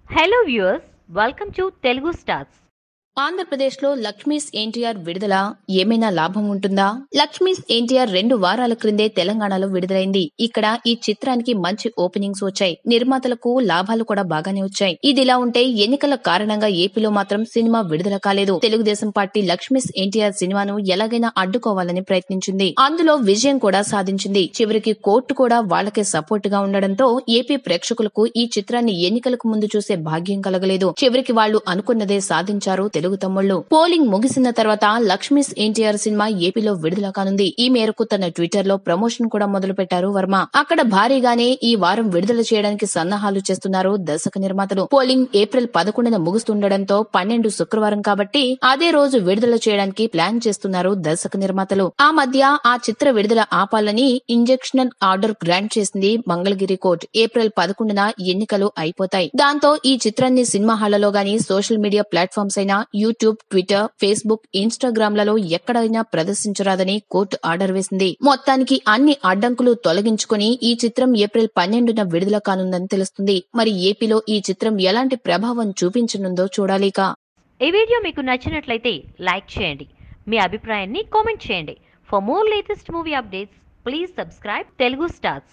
Hello viewers, welcome to Telugu Stars. ఆంధ్రప్రదేశ్లో లక్ష్మీస్ ఎన్టీఆర్ విడుదల ఏమైనా లాభం ఉంటుందా? లక్ష్మీస్ ఎన్టీఆర్ 2 వారాల క్రిందే తెలంగాణలో విడుదలైంది. ఇక్కడ ఈ చిత్రానికి మంచి ఓపెనింగ్స్ వచ్చాయి. నిర్మాతలకు లాభాలు కూడా బాగానే వచ్చాయి. ఇదిలా ఉంటే ఎన్నికల కారణంగా ఏపీలో మాత్రం సినిమా విడుదల కాలేదు. తెలుగుదేశం పార్టీ లక్ష్మీస్ ఎన్టీఆర్ సినిమాను ఎలాగైనా అడ్డుకోవాలని ప్రయత్నించింది. అందులో విజయం కూడా సాధించింది. చివరికి కోర్టు కూడా వాళ్లకే సపోర్ట్ గా ఉండడంతో ఏపీ ప్రేక్షకులకు ఈ చిత్రాన్ని ఎన్నికలకు ముందు చూసే భాగ్యం కలగలేదు. చివరికి వాళ్లు అనుకున్నదే సాధించారు తెలుగు తమ్ముళ్లు. పోలింగ్ ముగిసిన తర్వాత లక్ష్మీస్ ఎన్టీఆర్ సినిమా ఏపీలో విడుదల కానుంది. ఈ మేరకు తన ట్విట్టర్ లో ప్రమోషన్ కూడా మొదలు పెట్టారు వర్మ. అక్కడ భారీగానే ఈ వారం విడుదల చేయడానికి సన్నాహాలు చేస్తున్నారు దర్శక నిర్మాతలు. పోలింగ్ ఏప్రిల్ 11న ముగుస్తుండటంతో 12 శుక్రవారం కాబట్టి అదే రోజు విడుదల చేయడానికి ప్లాన్ చేస్తున్నారు దర్శక నిర్మాతలు. ఆ మధ్య ఆ చిత్ర విడుదల ఆపాలని ఇంజెక్షనల్ ఆర్డర్ గ్రాంట్ చేసింది మంగళగిరి కోర్టు. ఏప్రిల్ 11న ఎన్నికలు అయిపోతాయి. దాంతో ఈ చిత్రాన్ని సినిమా హాళ్లలో గానీ సోషల్ మీడియా ప్లాట్ఫామ్స్ అయినా యూట్యూబ్, ట్విట్టర్, ఫేస్బుక్, ఇన్స్టాగ్రామ్ లలో ఎక్కడైనా ప్రదర్శించరాదని కోర్టు ఆర్డర్ వేసింది. మొత్తానికి అన్ని అడ్డంకులు తొలగించుకుని ఈ చిత్రం ఏప్రిల్ 12న విడుదల కానుందని తెలుస్తుంది. మరి ఏపీలో ఈ చిత్రం ఎలాంటి ప్రభావం చూపించనుందో చూడాలిక. ఈ వీడియో మీకు నచ్చినట్లయితే లైక్ చేయండి. మీ అభిప్రాయాన్ని కామెంట్ చేయండి. For more latest movie updates please subscribe Telugu stars.